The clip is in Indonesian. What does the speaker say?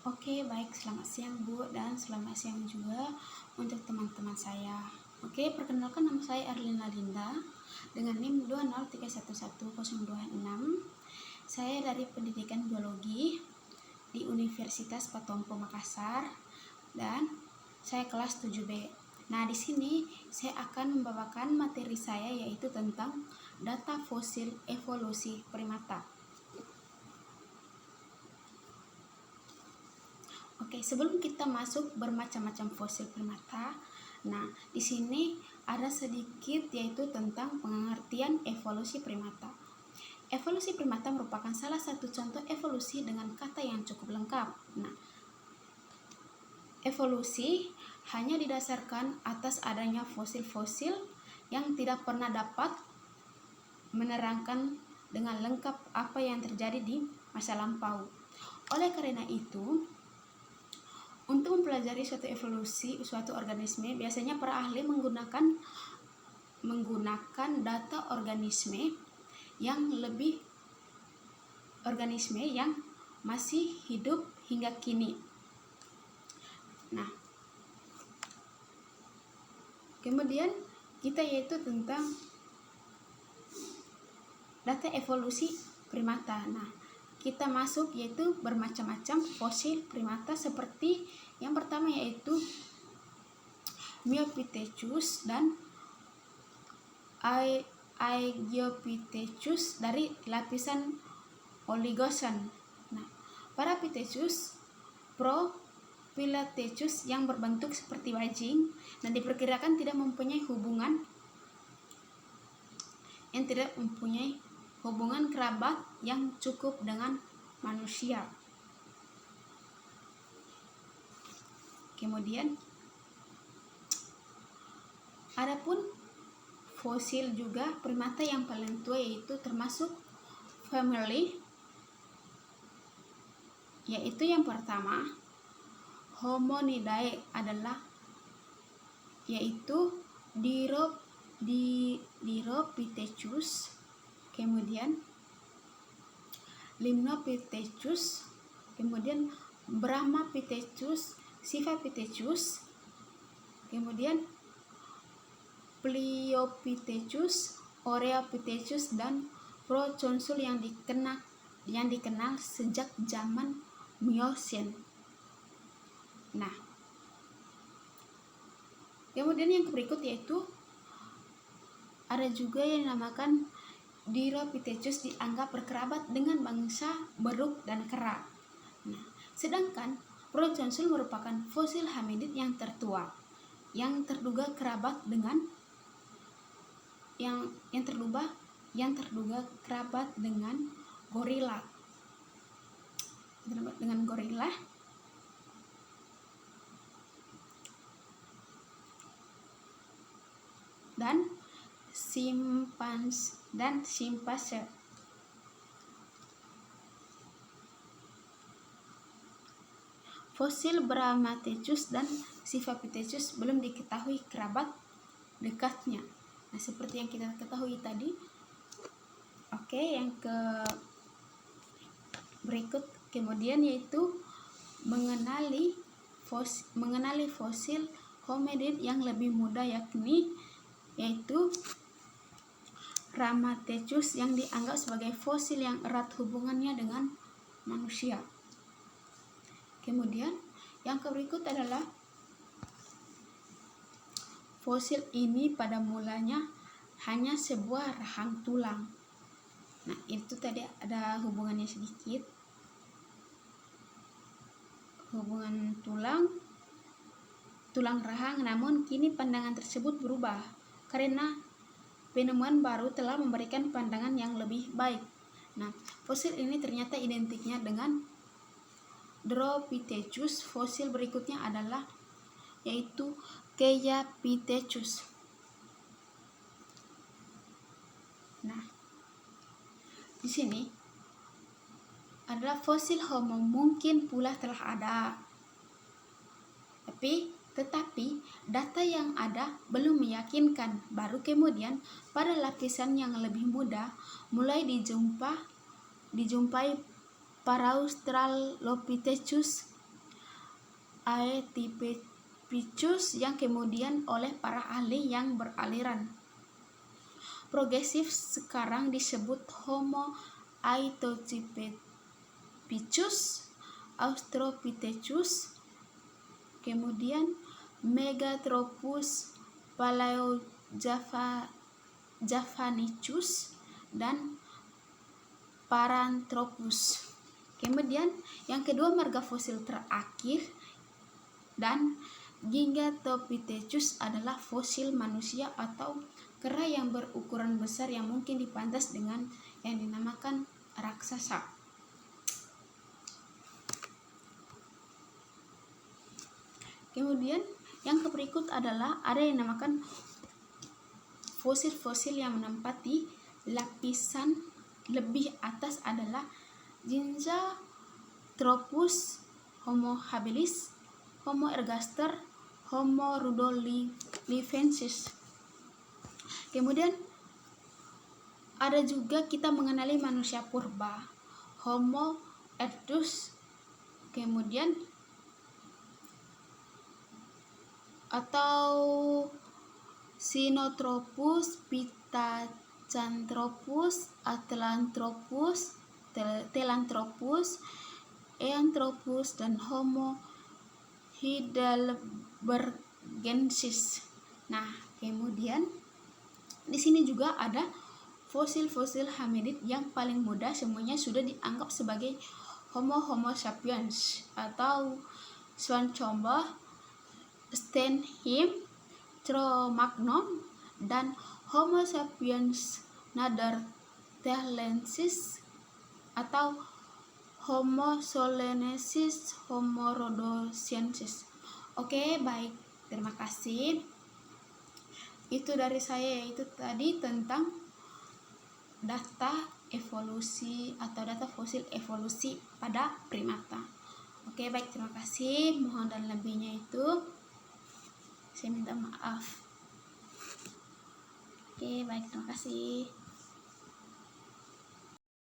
Oke, baik. Selamat siang, Bu, dan selamat siang juga untuk teman-teman saya. Oke, perkenalkan nama saya Erlina Linda dengan NIM 203111026. Saya dari Pendidikan Biologi di Universitas Patompo Makassar dan saya kelas 7B. Nah, di sini saya akan membawakan materi saya yaitu tentang data fosil evolusi primata. Oke, sebelum kita masuk bermacam-macam fosil primata, nah di sini ada sedikit yaitu tentang pengertian evolusi primata. Evolusi primata merupakan salah satu contoh evolusi dengan kata yang cukup lengkap. Nah, evolusi hanya didasarkan atas adanya fosil-fosil yang tidak pernah dapat menerangkan dengan lengkap apa yang terjadi di masa lampau. Oleh karena itu, untuk mempelajari suatu evolusi suatu organisme, biasanya para ahli menggunakan data organisme yang masih hidup hingga kini. Nah, kemudian kita yaitu tentang data evolusi primata. Nah, kita masuk yaitu bermacam-macam fosil primata seperti yang pertama yaitu Myopithecus dan Aegyopithecus dari lapisan Oligocene. Nah, Parapithecus Prophylathecus yang berbentuk seperti bajing dan diperkirakan tidak mempunyai hubungan kerabat yang cukup dengan manusia. Kemudian adapun fosil juga primata yang paling tua yaitu termasuk family, yaitu yang pertama Hominidae adalah yaitu Diropithecus, kemudian Limnopithecus, kemudian Brahmapithecus, Sivapithecus, kemudian Pliopithecus, Oreopithecus dan Proconsul yang dikenal sejak zaman Miocene. Nah, kemudian yang berikut yaitu ada juga yang dinamakan Diropithecus, dianggap berkerabat dengan bangsa beruk dan kera. Nah, sedangkan Proconsul merupakan fosil hominid yang tertua yang terduga kerabat dengan gorila. Dan simpanse. Fosil Brahmapithecus dan Sivapithecus belum diketahui kerabat dekatnya. Nah, seperti yang kita ketahui tadi. Oke, yang berikut kemudian yaitu mengenali fosil hominid yang lebih muda yaitu Rhamnothecus yang dianggap sebagai fosil yang erat hubungannya dengan manusia. Kemudian yang berikut adalah fosil ini pada mulanya hanya sebuah rahang tulang. Nah, itu tadi ada hubungannya sedikit. Hubungan tulang rahang, namun kini pandangan tersebut berubah karena penemuan baru telah memberikan pandangan yang lebih baik. Nah, fosil ini ternyata identiknya dengan Dropithecus. Fosil berikutnya adalah yaitu Keyapithecus. Nah, di sini adalah fosil Homo, mungkin pula telah ada. Tetapi data yang ada belum meyakinkan. Baru kemudian pada lapisan yang lebih muda mulai dijumpai Paraustralopithecus Aetipicus yang kemudian oleh para ahli yang beraliran progresif sekarang disebut Homo erectopithecus, Australopithecus, kemudian Megathropus paleojavanicus, dan Paranthropus. Kemudian yang kedua marga fosil terakhir dan Gigantopithecus adalah fosil manusia atau kera yang berukuran besar yang mungkin dipantas dengan yang dinamakan raksasa. Kemudian yang berikut adalah ada yang dinamakan fosil-fosil yang menempati lapisan lebih atas adalah Zinjanthropus, Homo habilis, Homo ergaster, Homo rudolphinensis. Kemudian ada juga kita mengenali manusia purba, Homo erectus, kemudian atau Sinotropus, Pithecanthropus, Atlanthropus, Telanthropus, Eanthropus, dan Homo heidelbergensis. Nah, kemudian di sini juga ada fosil-fosil hominid yang paling muda, semuanya sudah dianggap sebagai Homo sapiens atau Swancombah, Stenheim, Cro-Magnon, dan Homo sapiens neanderthalensis atau Homo solensis, Homo rhodesiensis. Oke, baik, terima kasih. Itu dari saya, yaitu tadi tentang data evolusi atau data fosil evolusi pada primata. Oke, baik, terima kasih. Mohon dan lebihnya itu saya minta maaf. Oke, baik, terima kasih.